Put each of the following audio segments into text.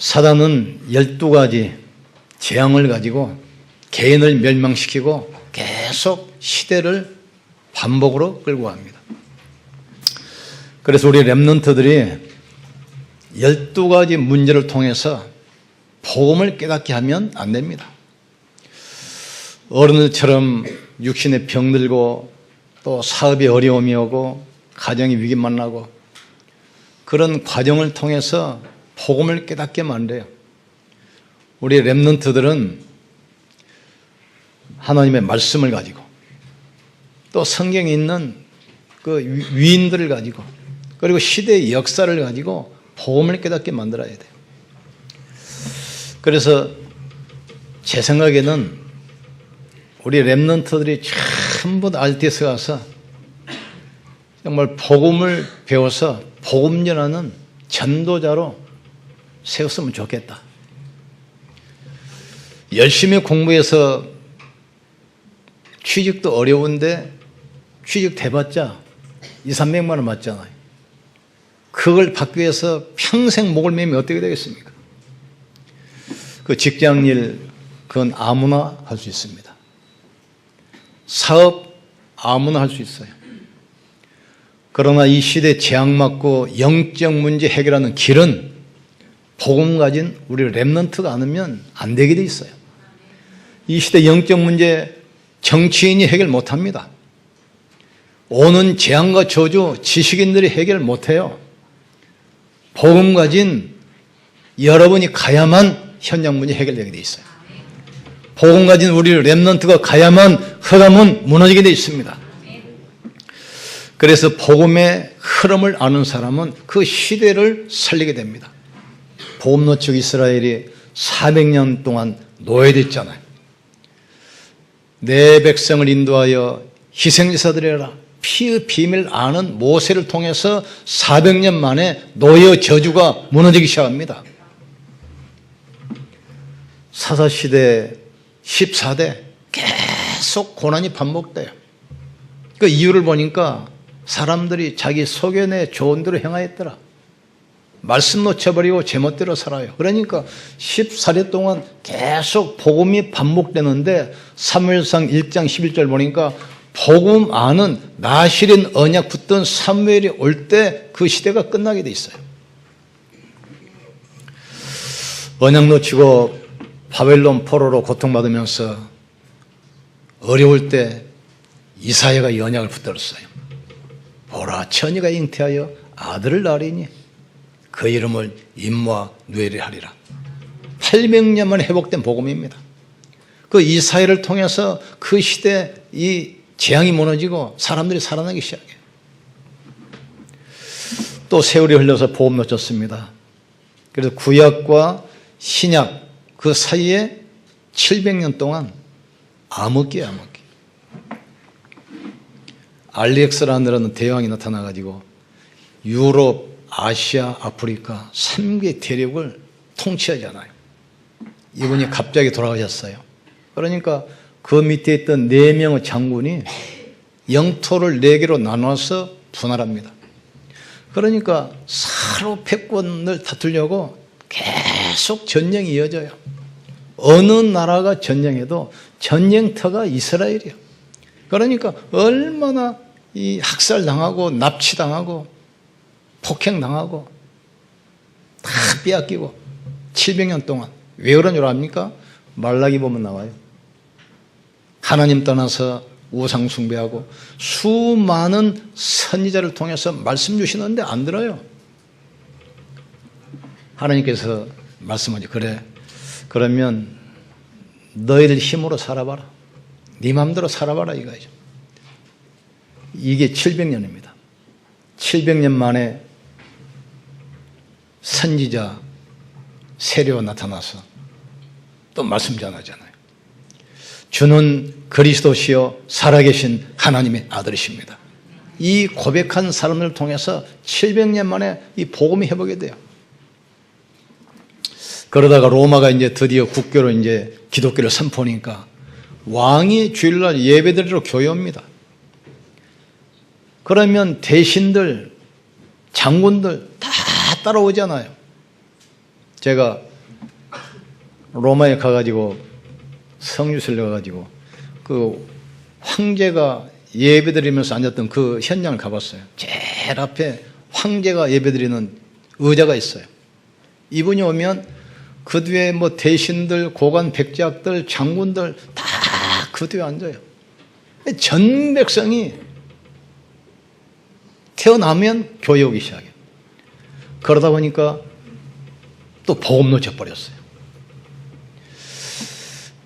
사단은 12가지 재앙을 가지고 개인을 멸망시키고 계속 시대를 반복으로 끌고 갑니다. 그래서 우리 렘넌트들이 12가지 문제를 통해서 복음을 깨닫게 하면 안 됩니다. 어른들처럼 육신에 병들고 또 사업에 어려움이 오고 가정에 위기 만나고 그런 과정을 통해서 복음을 깨닫게 만들어요. 우리 렘넌트들은 하나님의 말씀을 가지고 또 성경에 있는 그 위인들을 가지고 그리고 시대의 역사를 가지고 복음을 깨닫게 만들어야 돼요. 그래서 제 생각에는 우리 렘넌트들이 전부 다 RTS 가서 정말 복음을 배워서 복음 전하는 전도자로 세웠으면 좋겠다. 열심히 공부해서 취직도 어려운데 취직 돼봤자 200~300만 원 맞잖아요. 그걸 받기 위해서 평생 목을 매면 어떻게 되겠습니까? 그 직장일 그건 아무나 할 수 있습니다. 사업 아무나 할 수 있어요. 그러나 이 시대 재앙 맞고 영적 문제 해결하는 길은 복음 가진 우리 렘넌트가 않으면 안 되게 돼 있어요. 이 시대 영적 문제 정치인이 해결 못합니다. 오는 재앙과 저주 지식인들이 해결 못해요. 복음 가진 여러분이 가야만 현장 문제 해결되게 돼 있어요. 복음 가진 우리 렘넌트가 가야만 흑암은 무너지게 돼 있습니다. 그래서 복음의 흐름을 아는 사람은 그 시대를 살리게 됩니다. 복음 노측 이스라엘이 400년 동안 노예됐잖아요. 내 백성을 인도하여 희생제사드려라. 피의 비밀을 아는 모세를 통해서 400년 만에 노예 저주가 무너지기 시작합니다. 사사시대 14대 계속 고난이 반복돼요. 그 이유를 보니까 사람들이 자기 소견에 좋은 대로 행하였더라. 말씀 놓쳐버리고 제멋대로 살아요. 그러니까 14년 동안 계속 복음이 반복되는데 사무엘상 1장 11절 보니까 복음 아는 나실인 언약 붙던 사무엘이 올 때 그 시대가 끝나게 돼 있어요. 언약 놓치고 바벨론 포로로 고통받으면서 어려울 때 이사야가 이 언약을 붙들었어요. 보라, 처녀가 잉태하여 아들을 낳으리니 그 이름을 임무와 누에리 하리라. 800년 만에 회복된 복음입니다. 그 이사야를 통해서 그 시대 이 재앙이 무너지고 사람들이 살아나기 시작해요. 또 세월이 흘러서 복음 놓쳤습니다. 그래서 구약과 신약 그 사이에 700년 동안 암흑기예요, 암흑기. 알렉산더라는 대왕이 나타나가지고 유럽, 아시아, 아프리카 3개 대륙을 통치하잖아요. 이분이 갑자기 돌아가셨어요. 그러니까 그 밑에 있던 4명의 장군이 영토를 4개로 나눠서 분할합니다. 그러니까 서로 패권을 다투려고 계속 전쟁이 이어져요. 어느 나라가 전쟁해도 전쟁터가 이스라엘이에요. 그러니까 얼마나 이 학살당하고 납치당하고 폭행당하고 다 빼앗기고 700년 동안. 왜 그런 줄 압니까? 말라기 보면 나와요. 하나님 떠나서 우상 숭배하고 수많은 선지자를 통해서 말씀 주시는데 안 들어요. 하나님께서 말씀하죠. 그래, 그러면 너희들 힘으로 살아봐라. 네 마음대로 살아봐라 이거죠. 이게 700년입니다. 700년 만에 선지자 세례가 나타나서 또 말씀 전하잖아요. 주는 그리스도시요 살아계신 하나님의 아들이십니다. 이 고백한 사람을 통해서 700년 만에 이 복음이 회복이 돼요. 그러다가 로마가 이제 드디어 국교로 이제 기독교를 선포하니까 왕이 주일날 예배드리러 교회 옵니다. 그러면 대신들, 장군들 다 따라오잖아요. 제가 로마에 가가지고 성유실에 가가지고 그 황제가 예배드리면서 앉았던 그 현장을 가봤어요. 제일 앞에 황제가 예배드리는 의자가 있어요. 이분이 오면 그 뒤에 뭐 대신들, 고관 백작들, 장군들 다 그 뒤에 앉아요. 전 백성이 태어나면 교회 오기 시작해요. 그러다 보니까 또 복음 놓쳐버렸어요.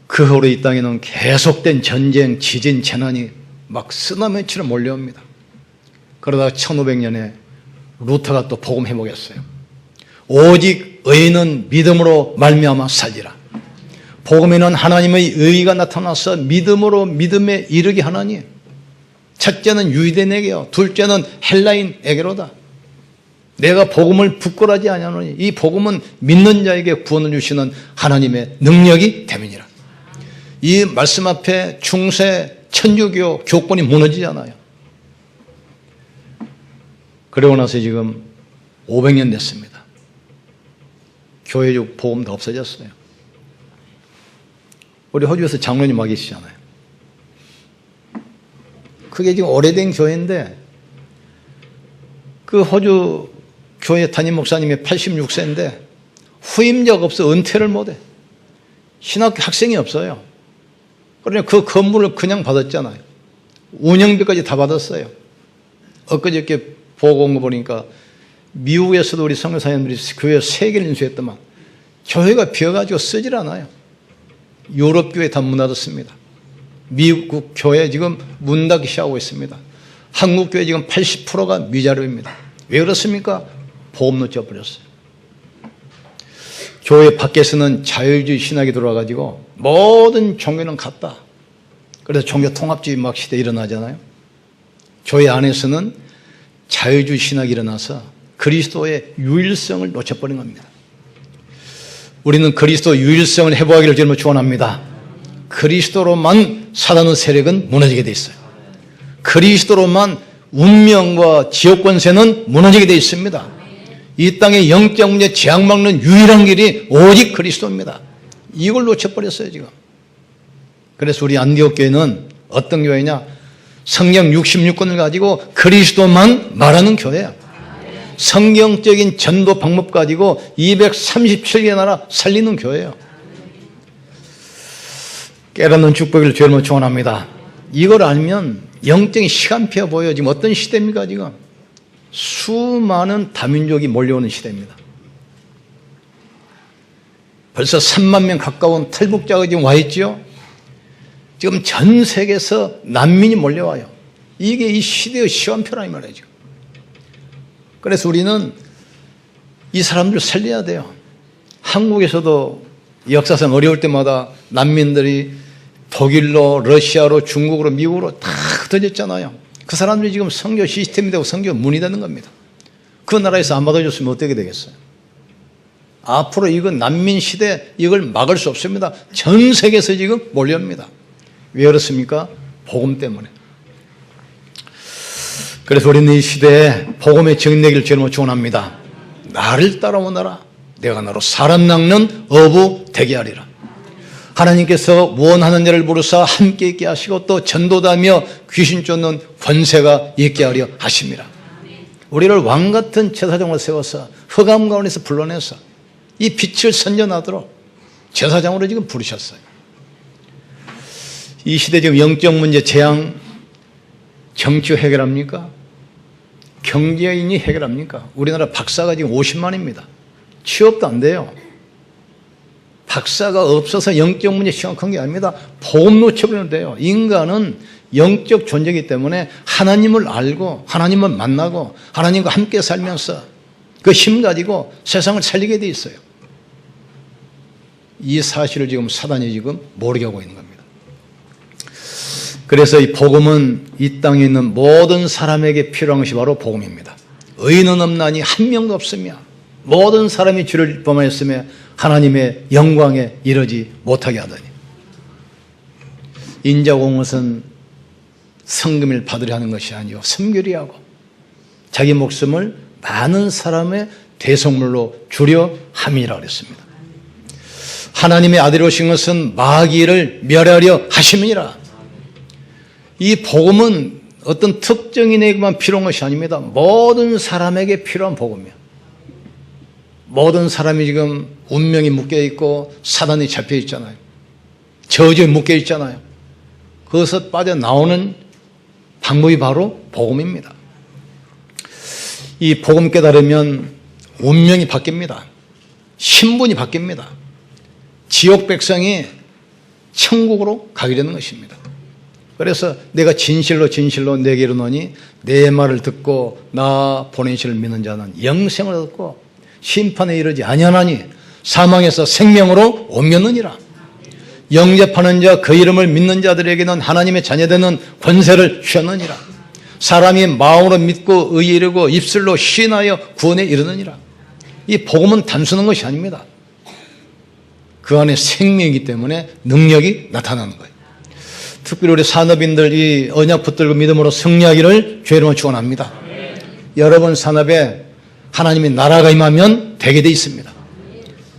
그 후로 이 땅에는 계속된 전쟁, 지진, 재난이 막 쓰나미처럼 몰려옵니다. 그러다가 1500년에 루터가 또 복음 회복했어요. 오직 의인은 믿음으로 말미암아 살리라. 복음에는 하나님의 의의가 나타나서 믿음으로 믿음에 이르게 하나니, 첫째는 유대인에게요, 둘째는 헬라인에게로다. 내가 복음을 부끄러워하지 아니하노니 이 복음은 믿는 자에게 구원을 주시는 하나님의 능력이 됨이니라. 이 말씀 앞에 중세 천주교 교권이 무너지잖아요. 그러고 나서 지금 500년 됐습니다. 교회적 복음도 없어졌어요. 우리 호주에서 장로님 와 계시잖아요. 그게 지금 오래된 교회인데, 그 호주 교회 담임 목사님이 86세인데 후임자가 없어 은퇴를 못해. 신학교 학생이 없어요. 그러니 그 건물을 그냥 받았잖아요. 운영비까지 다 받았어요. 엊그저께 보고 온 거 보니까 미국에서도 우리 선교사님들이 교회 3개를 인수했더만 교회가 비어가지고 쓰질 않아요. 유럽 교회 다 문 닫았습니다. 미국 교회 지금 문 닫기 시작하고 있습니다. 한국 교회 지금 80%가 미자료입니다. 왜 그렇습니까? 보험 놓쳐버렸어요. 교회 밖에서는 자율주의 신학이 들어와가지고 모든 종교는 같다. 그래서 종교 통합주의 막 시대 일어나잖아요. 교회 안에서는 자율주의 신학이 일어나서 그리스도의 유일성을 놓쳐버린 겁니다. 우리는 그리스도 유일성을 회복하기를 주님으로 축원합니다. 그리스도로만 사단의 세력은 무너지게 돼 있어요. 그리스도로만 운명과 지옥 권세는 무너지게 돼 있습니다. 이 땅의 영적 문제 재앙 막는 유일한 길이 오직 그리스도입니다. 이걸 놓쳐버렸어요 지금. 그래서 우리 안디옥 교회는 어떤 교회냐, 성경 66권을 가지고 그리스도만 말하는 교회야. 성경적인 전도 방법 가지고 237개 나라 살리는 교회예요. 깨닫는 축복을 주님으로 축원합니다. 이걸 알면 영적인 시간표가 보여요. 지금 어떤 시대입니까? 지금 수많은 다민족이 몰려오는 시대입니다. 벌써 3만 명 가까운 탈북자가 지금 와 있죠. 지금 전 세계에서 난민이 몰려와요. 이게 이 시대의 시간표라 이 말이죠. 그래서 우리는 이 사람들을 살려야 돼요. 한국에서도 역사상 어려울 때마다 난민들이 독일로, 러시아로, 중국으로, 미국으로 다 흩어졌잖아요. 그 사람들이 지금 선교 시스템이 되고 선교 문이 되는 겁니다. 그 나라에서 안 받아줬으면 어떻게 되겠어요? 앞으로 이건 난민 시대, 이걸 막을 수 없습니다. 전 세계에서 지금 몰려옵니다. 왜 그렇습니까? 복음 때문에. 그래서 우리는 이 시대에 복음의 증인되기를 주님으로 축원합니다. 나를 따라오너라. 내가 너로 사람 낚는 어부 되게 하리라. 하나님께서 원하는 자를 부르사 함께 있게 하시고 또 전도다며 귀신 쫓는 권세가 있게 하려 하십니다. 우리를 왕같은 제사장으로 세워서 흑암 가운데서 불러내서 이 빛을 선전하도록 제사장으로 지금 부르셨어요. 이 시대 지금 영적 문제, 재앙, 정치 해결합니까? 경제인이 해결합니까? 우리나라 박사가 지금 50만입니다. 취업도 안 돼요. 박사가 없어서 영적 문제 심각한 게 아닙니다. 복음 놓쳐버리면 돼요. 인간은 영적 존재이기 때문에 하나님을 알고 하나님을 만나고 하나님과 함께 살면서 그 힘 가지고 세상을 살리게 돼 있어요. 이 사실을 지금 사단이 지금 모르게 하고 있는 겁니다. 그래서 이 복음은 이 땅에 있는 모든 사람에게 필요한 것이 바로 복음입니다. 의인은 없나니 한 명도 없으며 모든 사람이 주를 범하였으며 하나님의 영광에 이르지 못하게 하더니, 인자공은 성금을 받으려 하는 것이 아니요 섬기려 하고 자기 목숨을 많은 사람의 대속물로 주려 함이라 그랬습니다. 하나님의 아들이 오신 것은 마귀를 멸하려 하심이니라. 이 복음은 어떤 특정인에게만 필요한 것이 아닙니다. 모든 사람에게 필요한 복음이에요. 모든 사람이 지금 운명이 묶여있고 사단이 잡혀있잖아요. 저주에 묶여있잖아요. 그것을 빠져나오는 방법이 바로 복음입니다. 이 복음 깨달으면 운명이 바뀝니다. 신분이 바뀝니다. 지옥 백성이 천국으로 가게 되는 것입니다. 그래서 내가 진실로 내게 이르노니 내 말을 듣고 나 보내신 이를 믿는 자는 영생을 얻고 심판에 이르지 아니하나니 사망에서 생명으로 옮겼느니라. 영접하는 자 그 이름을 믿는 자들에게는 하나님의 자녀되는 권세를 주셨느니라. 사람이 마음으로 믿고 의에 이르고 입술로 시인하여 구원에 이르느니라. 이 복음은 단순한 것이 아닙니다. 그 안에 생명이기 때문에 능력이 나타나는 거예요. 특별히 우리 산업인들 이 언약 붙들고 믿음으로 승리하기를 주의 이름으로 축원합니다. 여러분 산업에 하나님의 나라가 임하면 되게 돼 있습니다.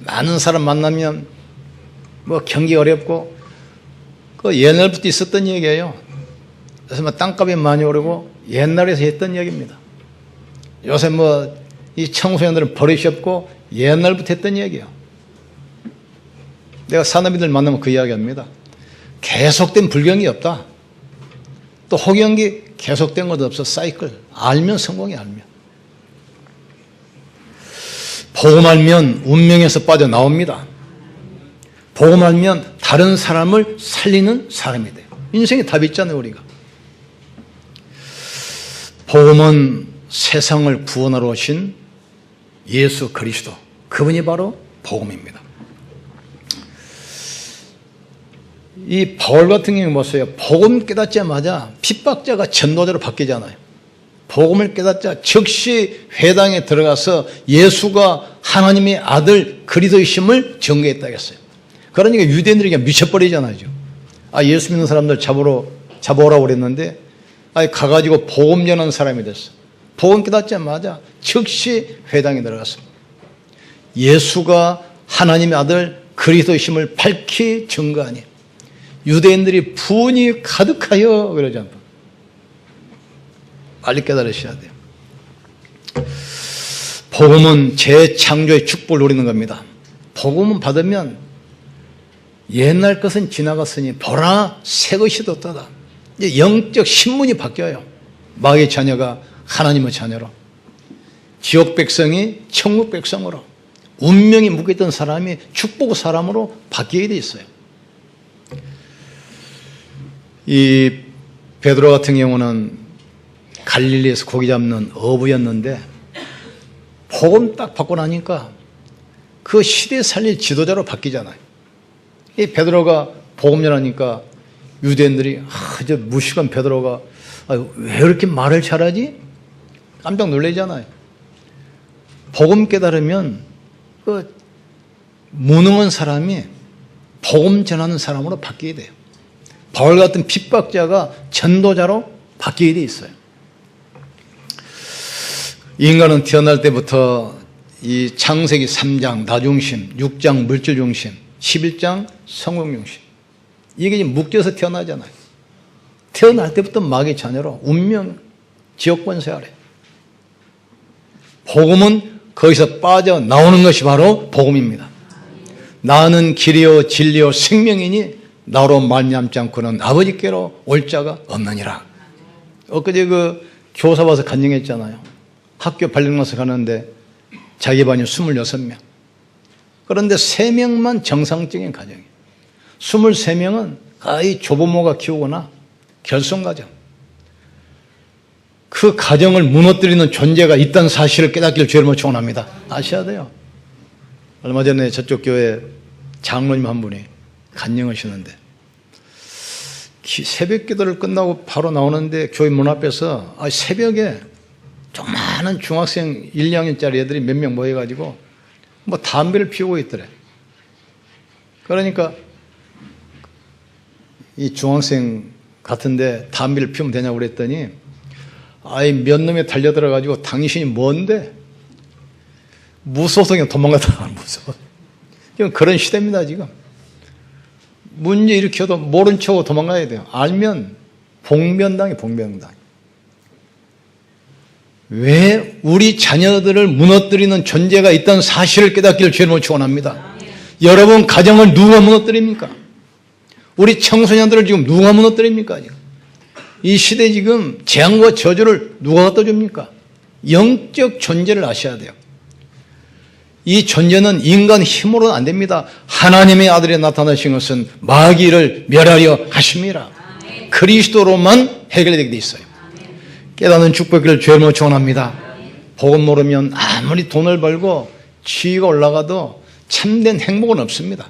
많은 사람 만나면 뭐 경기 어렵고 그 옛날부터 있었던 얘기예요. 그래서 뭐 땅값이 많이 오르고 옛날에서 했던 얘기입니다. 요새 뭐 이 청소년들은 버릇이 없고 옛날부터 했던 얘기예요. 내가 산업인들 만나면 그 이야기합니다. 계속된 불경이 없다. 또 호경기 계속된 것도 없어. 사이클. 알면 성공이 알면. 복음 알면 운명에서 빠져나옵니다. 복음 알면 다른 사람을 살리는 사람이 돼요. 인생에 답이 있잖아요, 우리가. 복음은 세상을 구원하러 오신 예수 그리스도, 그분이 바로 복음입니다. 이 바울 같은 경우 보세요. 복음 깨닫자마자 핍박자가 전도자로 바뀌잖아요. 복음을 깨닫자 즉시 회당에 들어가서 예수가 하나님의 아들 그리스도이심을 증거했다 했어요. 그러니까 유대인들이 미쳐버리잖아요. 예수 믿는 사람들 잡아오라고 그랬는데 가가지고 복음 전하는 사람이 됐어. 복음 깨닫자마자 즉시 회당에 들어갔어. 예수가 하나님의 아들 그리스도이심을 밝히 증거하니 유대인들이 분이 가득하여 그러지 않나. 빨리 깨달으셔야 돼요. 복음은 재창조의 축복을 누리는 겁니다. 복음은 받으면 옛날 것은 지나갔으니 보라 새 것이 돋도다. 이제 영적 신분이 바뀌어요. 마귀의 자녀가 하나님의 자녀로, 지옥 백성이 천국 백성으로, 운명이 묶였던 사람이 축복 사람으로 바뀌게 돼 있어요. 이 베드로 같은 경우는 갈릴리에서 고기 잡는 어부였는데 복음 딱 받고 나니까 그 시대 살릴 지도자로 바뀌잖아요. 이 베드로가 복음 전하니까 유대인들이 저 무식한 베드로가 왜 이렇게 말을 잘하지? 깜짝 놀라잖아요. 복음 깨달으면 그 무능한 사람이 복음 전하는 사람으로 바뀌게 돼요. 바울 같은 핍박자가 전도자로 바뀌게 돼 있어요. 인간은 태어날 때부터 이 창세기 3장 나중심, 6장 물질중심, 11장 성공중심, 이게 묶여서 태어나잖아요. 태어날 때부터 마귀의 자녀로 운명 지옥권세 아래. 복음은 거기서 빠져나오는 것이 바로 복음입니다. 나는 길이요 진리요 생명이니 나로 말미암지 않고는 아버지께로 올 자가 없느니라. 엊그제 그 교사 와서 간증했잖아요. 학교 발령나서 가는데 자기 반이 26명. 그런데 3명만 정상적인 가정이에요. 23명은 거의 조부모가 키우거나 결손가정. 그 가정을 무너뜨리는 존재가 있다는 사실을 깨닫기를 주의 이름으로 축원합니다. 아셔야 돼요. 얼마 전에 저쪽 교회 장로님 한 분이 간증하시는데 새벽 기도를 끝나고 바로 나오는데 교회 문 앞에서 새벽에 조그마한 중학생 1, 2학년짜리 애들이 몇 명 모여가지고 뭐 담배를 피우고 있더래. 그러니까 이 중학생 같은데 담배를 피우면 되냐고 그랬더니 몇 놈이 달려들어가지고 당신이 뭔데? 무서워서 그냥 도망갔다. 무서워. 지금 그런 시대입니다, 지금. 문제 일으켜도 모른 척하고 도망가야 돼요. 알면 봉변당해, 봉변당. 왜 우리 자녀들을 무너뜨리는 존재가 있다는 사실을 깨닫기를 주님으로 축원합니다. 여러분 가정을 누가 무너뜨립니까? 우리 청소년들을 지금 누가 무너뜨립니까? 지금? 이 시대 지금 재앙과 저주를 누가 갖다 줍니까? 영적 존재를 아셔야 돼요. 이 존재는 인간 힘으로는 안 됩니다. 하나님의 아들이 나타나신 것은 마귀를 멸하려 하심이라. 그리스도로만 해결되게 돼 있어요. 깨닫는 축복을 주님으로 축원합니다. 복음 모르면 아무리 돈을 벌고 지위가 올라가도 참된 행복은 없습니다.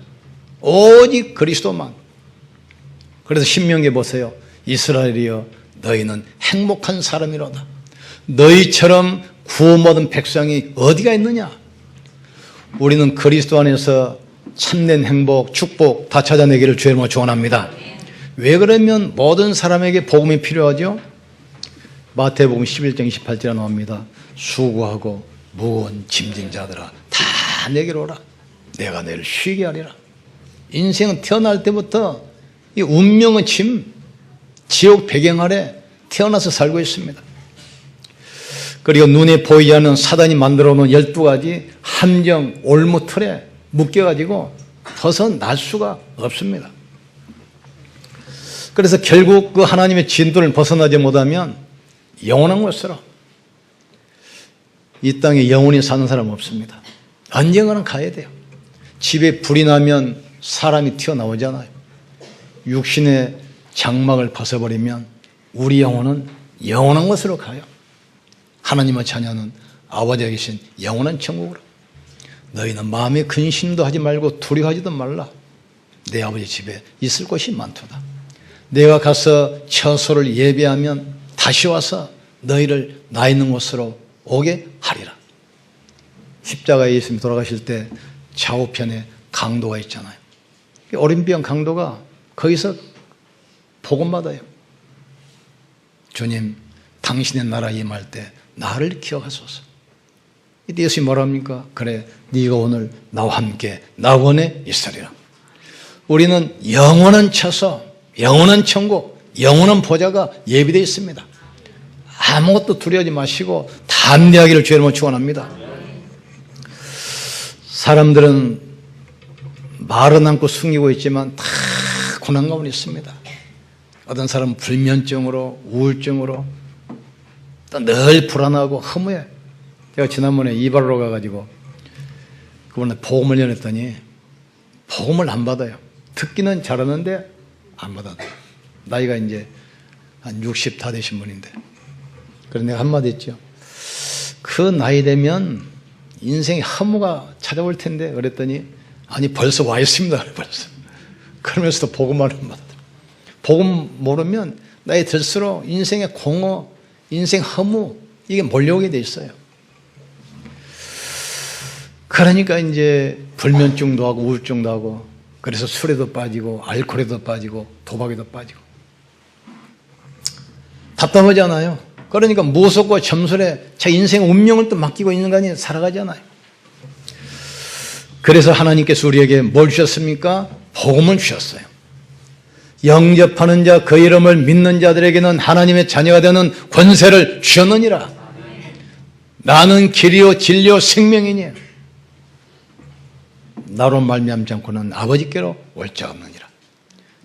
오직 그리스도만. 그래서 신명기에 보세요. 이스라엘이여 너희는 행복한 사람이로다. 너희처럼 구원 얻은 백성이 어디가 있느냐? 우리는 그리스도 안에서 참된 행복, 축복 다 찾아내기를 주님으로 축원합니다. 왜 그러면 모든 사람에게 복음이 필요하죠? 마태복음 11장 28절에 나옵니다. 수고하고 무거운 짐진 자들아 다 내게로 오라. 내가 너희를 쉬게 하리라. 인생은 태어날 때부터 이 운명의 짐, 지옥 배경 아래 태어나서 살고 있습니다. 그리고 눈에 보이지 않는 사단이 만들어 놓은 12가지 함정, 올무 틀에 묶여가지고 벗어날 수가 없습니다. 그래서 결국 그 하나님의 진도를 벗어나지 못하면 영원한 것으로 이 땅에 영원히 사는 사람 없습니다. 언젠가는 가야 돼요. 집에 불이 나면 사람이 튀어나오잖아요. 육신의 장막을 벗어버리면 우리 영혼은 영원한 것으로 가요. 하나님의 자녀는 아버지가 계신 영원한 천국으로. 너희는 마음에 근심도 하지 말고 두려워하지도 말라. 내 아버지 집에 있을 곳이 많도다. 내가 가서 처소를 예배하면 다시 와서 너희를 나 있는 곳으로 오게 하리라. 십자가에 예수님이 돌아가실 때 좌우편에 강도가 있잖아요. 오림비언 강도가 거기서 복음 받아요. 주님, 당신의 나라 임할 때 나를 기억하소서. 이때 예수님이 뭐라 합니까? 그래, 네가 오늘 나와 함께 낙원에 있으리라. 우리는 영원한 처소, 영원한 천국, 영원한 보좌가 예비되어 있습니다. 아무것도 두려워하지 마시고 담대하기를 주님으로 축원합니다. 사람들은 말은 않고 숨기고 있지만 다 고난 가운데 있습니다. 어떤 사람은 불면증으로, 우울증으로 또 늘 불안하고 허무해. 제가 지난번에 이발로 가가지고 그분에 복음을 전했더니 복음을 안 받아요. 듣기는 잘하는데 안 받아요. 나이가 이제 한 60 다 되신 분인데. 그래서 내가 한마디 했죠. 그 나이 되면 인생의 허무가 찾아올 텐데 그랬더니 아니 벌써 와 있습니다. 벌써. 그러면서도 복음을 안 받아요. 복음 모르면 나이 들수록 인생의 공허, 인생 허무 이게 몰려오게 돼 있어요. 그러니까 이제 불면증도 하고 우울증도 하고 그래서 술에도 빠지고 알코올에도 빠지고 도박에도 빠지고 답답하잖아요. 그러니까 무섭고 점술에 자기 인생의 운명을 또 맡기고 있는 거 아니에요. 살아가잖아요. 그래서 하나님께서 우리에게 뭘 주셨습니까? 복음을 주셨어요. 영접하는 자, 그 이름을 믿는 자들에게는 하나님의 자녀가 되는 권세를 주셨느니라. 나는 길이요 진리요 생명이니 나로 말미암지 않고는 아버지께로 올 자가 없느니라.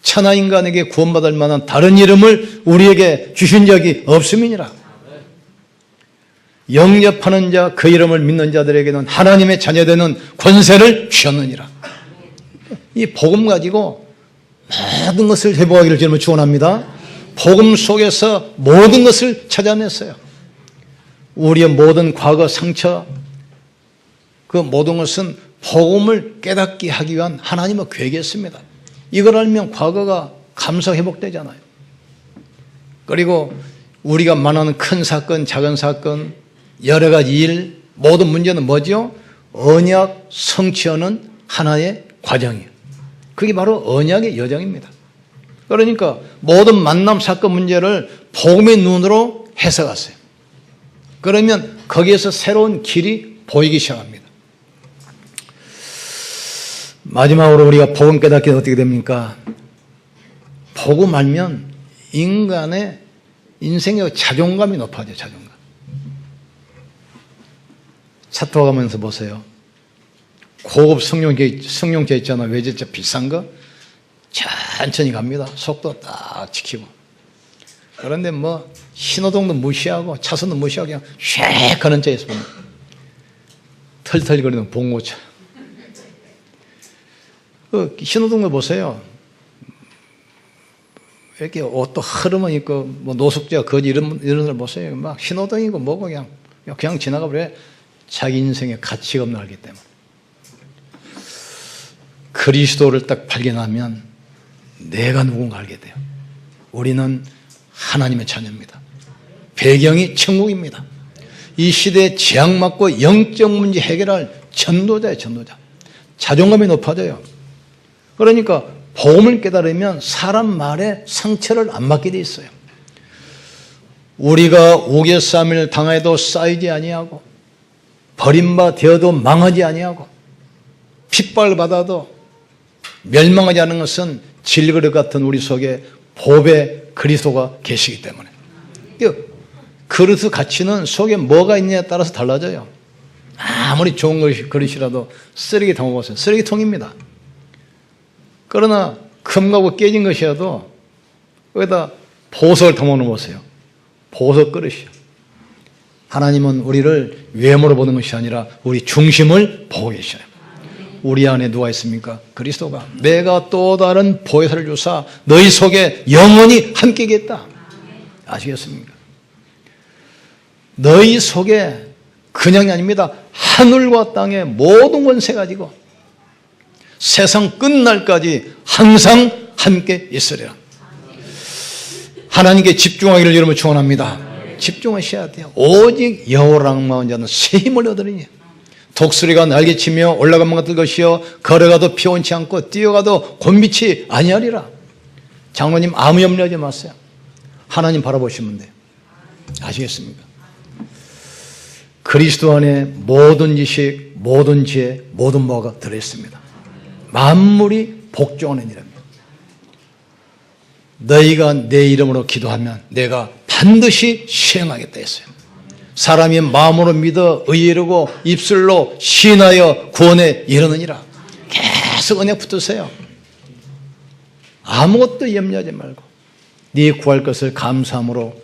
천하 인간에게 구원받을 만한 다른 이름을 우리에게 주신 적이 없음이니라. 영접하는 자, 그 이름을 믿는 자들에게는 하나님의 자녀 되는 권세를 주셨느니라. 이 복음 가지고 모든 것을 회복하기를 주님을 축원합니다. 복음 속에서 모든 것을 찾아냈어요. 우리의 모든 과거 상처, 그 모든 것은 복음을 깨닫게 하기 위한 하나님의 계획이었습니다. 이걸 알면 과거가 감사 회복되잖아요. 그리고 우리가 만나는 큰 사건, 작은 사건, 여러 가지 일, 모든 문제는 뭐죠? 언약 성취하는 하나의 과정이에요. 그게 바로 언약의 여정입니다. 그러니까 모든 만남 사건 문제를 복음의 눈으로 해석하세요. 그러면 거기에서 새로운 길이 보이기 시작합니다. 마지막으로 우리가 복음 깨닫게 어떻게 됩니까? 복음 알면 인간의 인생의 자존감이 높아져요. 자존감. 차 타고 가면서 보세요. 고급 승용차 있잖아. 외제차 비싼 거. 천천히 갑니다. 속도 딱 지키고. 그런데 뭐 신호등도 무시하고 차선도 무시하고 그냥 쉐익 하는 차에서 보면 털털거리는 봉고차. 그 신호등도 보세요. 이렇게 옷도 흐름은 있고 뭐 노숙자 거지 이런 걸 보세요. 막 신호등이고 뭐고 그냥 지나가 버려. 자기 인생에 가치가 없는 알기 때문에. 그리스도를 딱 발견하면 내가 누군가 알게 돼요. 우리는 하나님의 자녀입니다. 배경이 천국입니다. 이 시대에 재앙맞고 영적 문제 해결할 전도자예요. 전도자. 자존감이 높아져요. 그러니까 복음을 깨달으면 사람 말에 상처를 안 받게 돼 있어요. 우리가 우겨쌈을 당해도 쌓이지 아니하고 버림받아도 망하지 아니하고 핍박을 받아도 멸망하지 않는 것은 질그릇 같은 우리 속에 보배 그리스도가 계시기 때문에. 그릇의 가치는 속에 뭐가 있느냐에 따라서 달라져요. 아무리 좋은 그릇이라도 쓰레기 담아보세요. 쓰레기통입니다. 그러나 금가고 깨진 것이라도 거기다 보석을 담아놓은 보세요. 보석 그릇이요. 하나님은 우리를 외모로 보는 것이 아니라 우리 중심을 보고 계셔요. 우리 안에 누가 있습니까? 그리스도가 내가 또 다른 보혜사를 주사 너희 속에 영원히 함께 있겠다. 아시겠습니까? 너희 속에 그냥이 아닙니다. 하늘과 땅의 모든 권세 가지고 세상 끝날까지 항상 함께 있으리라. 하나님께 집중하기를 여러분 축원합니다. 집중하셔야 돼요. 오직 여호와를 앙망하는 자는 새 힘을 얻으리니 독수리가 날개치며 올라가면 같을 것이요 걸어가도 피곤치 않고 뛰어가도 곤비치 아니하리라. 장로님 아무 염려하지 마세요. 하나님 바라보시면 돼요. 아시겠습니까? 그리스도 안에 모든 지식, 모든 지혜, 모든 뭐가 들어있습니다. 만물이 복종하는 일입니다. 너희가 내 이름으로 기도하면 내가 반드시 시행하겠다 했어요. 사람이 마음으로 믿어 의에 이르고 입술로 시인하여 구원에 이르느니라. 계속 언약 붙으세요. 아무것도 염려하지 말고 네 구할 것을 감사함으로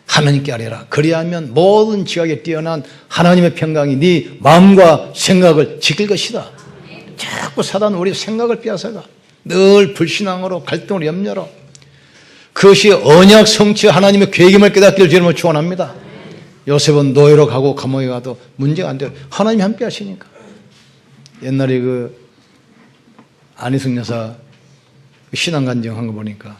하나님께 아뢰라. 그리하면 모든 지각에 뛰어난 하나님의 평강이 네 마음과 생각을 지킬 것이다. 자꾸 사단은 우리 생각을 빼앗아가. 늘 불신앙으로 갈등으로 염려로. 그것이 언약 성취 하나님의 계획임을 깨닫기를 주님을 축원합니다. 요셉은 노예로 가고 감옥에 가도 문제가 안 돼요. 하나님이 함께 하시니까. 옛날에 그 안희승 여사 신앙간증 한 거 보니까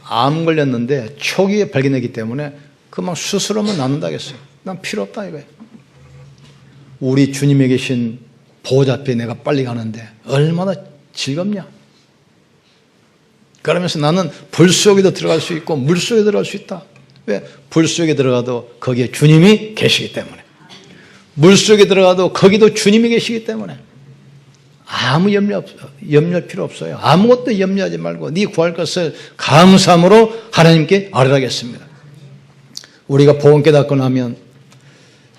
암 걸렸는데 초기에 발견했기 때문에 그만 수술하면 낫는다 했어요. 난 필요 없다 이거예요. 우리 주님에 계신 보호자 앞에 내가 빨리 가는데 얼마나 즐겁냐. 그러면서 나는 불 속에도 들어갈 수 있고 물 속에 들어갈 수 있다. 왜? 불 속에 들어가도 거기에 주님이 계시기 때문에. 물 속에 들어가도 거기도 주님이 계시기 때문에. 아무 염려할 필요 없어요. 아무것도 염려하지 말고 네 구할 것을 감사함으로 하나님께 아뢰라겠습니다. 우리가 복음 깨닫고 나면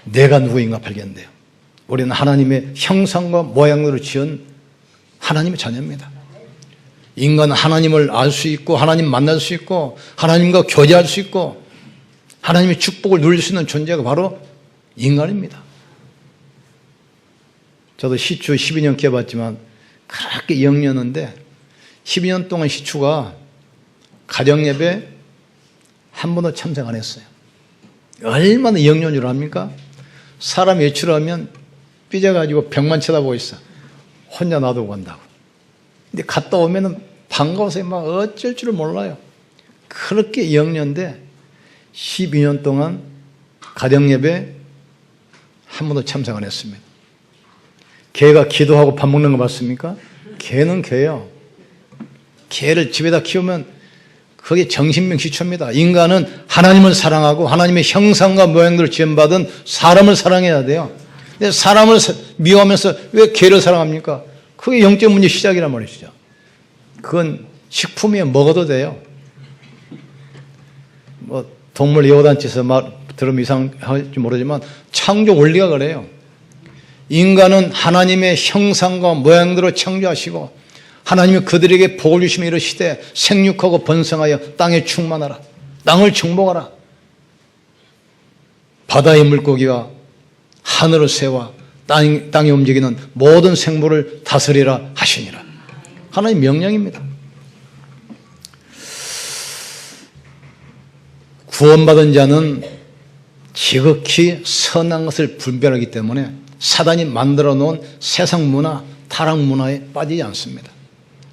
내가 누구인가 발견돼요. 우리는 하나님의 형상과 모양으로 지은 하나님의 자녀입니다. 인간은 하나님을 알 수 있고 하나님 만날 수 있고 하나님과 교제할 수 있고 하나님의 축복을 누릴 수 있는 존재가 바로 인간입니다. 저도 시추 12년 키워봤지만 그렇게 영리였는데 12년 동안 시추가 가정예배 한 번도 참석 안 했어요. 얼마나 영리한 줄 압니까? 사람 외출하면 삐져가지고 벽만 쳐다보고 있어. 혼자 놔두고 간다고. 근데 갔다 오면은 반가워서 막 어쩔 줄을 몰라요. 그렇게 영리한데 12년 동안 가정예배 한 번도 참석 안 했습니다. 개가 기도하고 밥 먹는 거 봤습니까? 개는 개요. 개를 집에다 키우면 그게 정신병시초입니다. 인간은 하나님을 사랑하고 하나님의 형상과 모양대로 지음받은 사람을 사랑해야 돼요. 근데 사람을 미워하면서 왜 개를 사랑합니까? 그게 영적 문제 시작이란 말이죠. 그건 식품이에 먹어도 돼요. 뭐 동물 예호단체에서 말 들으면 이상할지 모르지만 창조 원리가 그래요. 인간은 하나님의 형상과 모양대로 창조하시고 하나님이 그들에게 복을 주시며 이르시되 생육하고 번성하여 땅에 충만하라. 땅을 정복하라. 바다의 물고기와 하늘의 새와 땅에 움직이는 모든 생물을 다스리라 하시니라. 하나님의 명령입니다. 구원받은 자는 지극히 선한 것을 분별하기 때문에 사단이 만들어 놓은 세상 문화, 타락 문화에 빠지지 않습니다.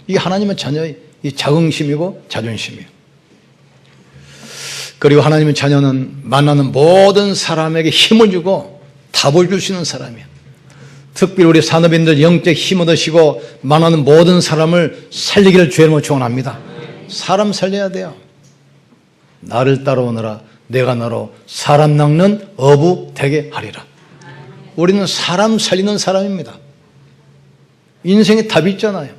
이게 하나님의 자녀의 자긍심이고 자존심이에요. 그리고 하나님의 자녀는 만나는 모든 사람에게 힘을 주고 답을 줄 수 있는 사람이에요. 특별히 우리 산업인들 영적 힘을 얻으시고 만나는 모든 사람을 살리기를 주의로 축원합니다. 사람 살려야 돼요. 나를 따라오너라 내가 너로 사람 낚는 어부 되게 하리라. 우리는 사람 살리는 사람입니다. 인생에 답이 있잖아요.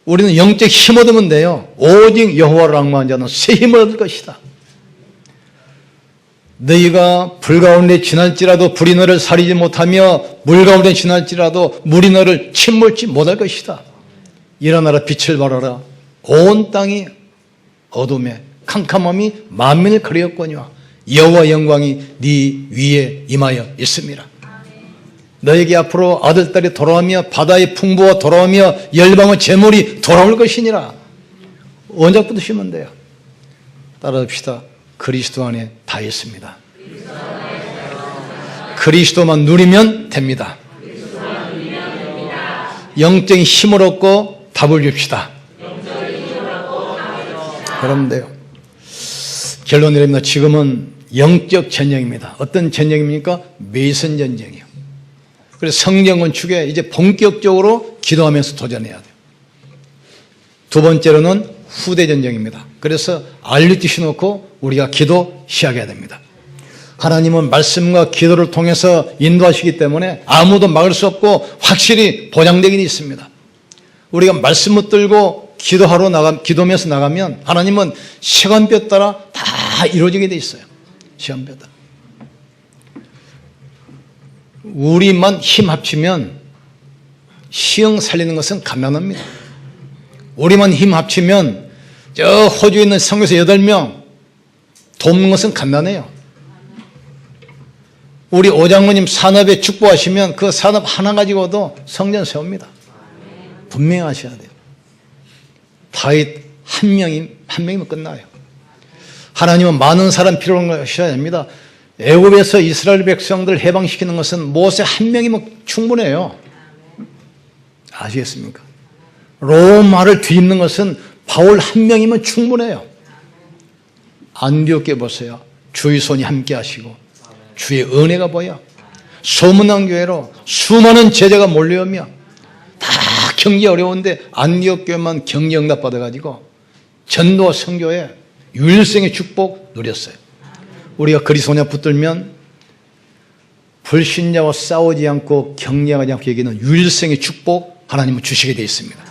우리는 영적 힘 얻으면 돼요. 오직 여호와를 앙망하는 자는 새 힘을 얻을 것이다. 너희가 불 가운데 지날지라도 불이 너를 사리지 못하며 물 가운데 지날지라도 물이 너를 침몰지 못할 것이다. 일어나라 빛을 발하라. 온 땅이 어둠에 캄캄함이 만민을 가리었거니와 여호와 영광이 네 위에 임하여 있습니다. 너에게 앞으로 아들딸이 돌아오며 바다의 풍부가 돌아오며 열방의 재물이 돌아올 것이니라. 원작부터 쉬면 돼요. 따라합시다. 그리스도 안에 다 있습니다. 그리스도만 누리면 됩니다. 영적인 힘을 얻고 답을 줍시다. 그러면 돼요. 결론 내립니다. 지금은 영적 전쟁입니다. 어떤 전쟁입니까? 매선 전쟁이에요. 그래서 성경 건축에 이제 본격적으로 기도하면서 도전해야 돼요. 두 번째로는 후대 전쟁입니다. 그래서 알리티시 놓고 우리가 기도 시작해야 됩니다. 하나님은 말씀과 기도를 통해서 인도하시기 때문에 아무도 막을 수 없고 확실히 보장되긴 있습니다. 우리가 말씀 붙들고 기도하면서 나가면 하나님은 시간표 따라 다 이루어지게 돼 있어요. 시간표 따라. 우리만 힘 합치면 시흥 살리는 것은 간단합니다. 우리만 힘 합치면 저 호주에 있는 성교사 8명 돕는 것은 간단해요. 우리 오장로님 산업에 축복하시면 그 산업 하나 가지고도 성전 세웁니다. 분명히 하셔야 돼요. 다윗 한 명이면 끝나요. 하나님은 많은 사람 필요한 것이어야 됩니다. 애굽에서 이스라엘 백성들 해방시키는 것은 모세 한 명이면 충분해요. 아시겠습니까? 로마를 뒤집는 것은 바울 한 명이면 충분해요. 안디옥에 보세요. 주의 손이 함께 하시고 주의 은혜가 보여 소문난 교회로 수많은 제자가 몰려오며 다 경기 어려운데 안디옥 교회만 경기 응답 받아가지고 전도와 선교에 유일성의 축복 누렸어요. 우리가 그리스도냐 붙들면 불신자와 싸우지 않고 경쟁하지 않고 여기는 유일성의 축복 하나님은 주시게 되어 있습니다.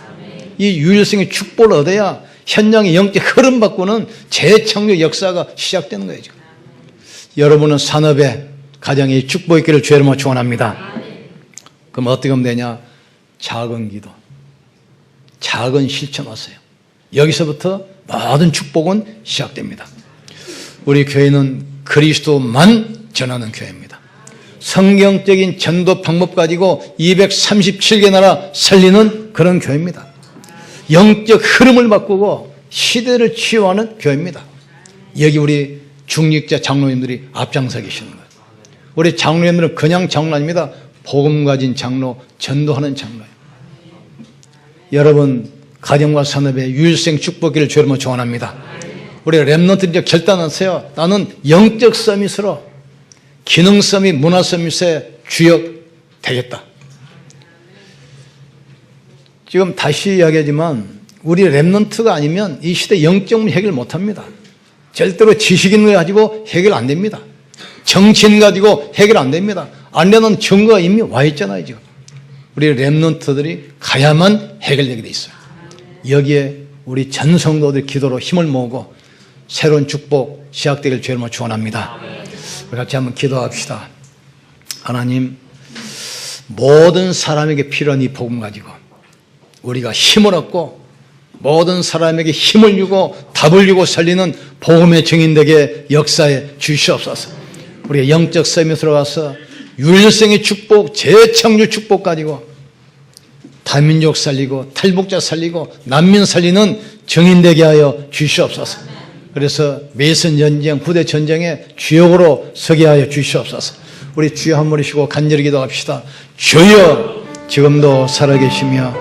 이 유일성의 축복을 얻어야 현장의 영적 흐름 바꾸는 재창조 역사가 시작되는 거예요. 지금. 여러분은 산업에 가정에 축복 있기를 주의 이름으로 축원합니다. 그럼 어떻게 하면 되냐? 작은 기도, 작은 실천하세요. 여기서부터 모든 축복은 시작됩니다. 우리 교회는 그리스도만 전하는 교회입니다. 성경적인 전도 방법 가지고 237개 나라 살리는 그런 교회입니다. 영적 흐름을 바꾸고 시대를 치유하는 교회입니다. 여기 우리 중직자 장로님들이 앞장서 계시는 거예요. 우리 장로님들은 그냥 장로 아닙니다. 복음 가진 장로, 전도하는 장로예요. 여러분 가정과 산업의 유일성 축복기를 주여러분 축원합니다. 우리 랩런트 이제 결단하세요. 나는 영적 서밋으로 기능 서밋, 문화 서밋의 주역 되겠다. 지금 다시 이야기하지만 우리 랩런트가 아니면 이 시대 영적 문제 해결 못합니다. 절대로 지식 있는 거 가지고 해결 안 됩니다. 정치인 가지고 해결 안 됩니다. 안 되는 증거가 이미 와 있잖아요, 지금. 우리 렘넌트들이 가야만 해결되게 돼 있어요. 여기에 우리 전 성도들 기도로 힘을 모으고 새로운 축복 시작되길 주님으로 축원합니다. 우리 같이 한번 기도합시다. 하나님, 모든 사람에게 필요한 이 복음 가지고 우리가 힘을 얻고 모든 사람에게 힘을 주고 답을 주고 살리는 복음의 증인되게 역사에 주시옵소서. 우리가 영적 삶에 들어가서 율생의 축복, 재창조 축복 가지고 다민족 살리고 탈북자 살리고 난민 살리는 증인되게 하여 주시옵소서. 그래서 매선 전쟁, 후대 전쟁의 주역으로 서게 하여 주시옵소서. 우리 주여 한 번 쉬고 간절히 기도합시다. 주여, 지금도 살아계시며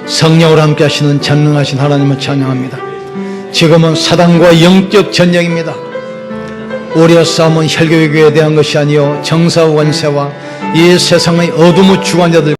성령으로 함께 하시는 전능하신 하나님을 찬양합니다. 지금은 사단과 영적 전쟁입니다. 우리의 싸움은 혈교회에 대한 것이 아니요 정사와 권세와 이 세상의 어둠의 주관자들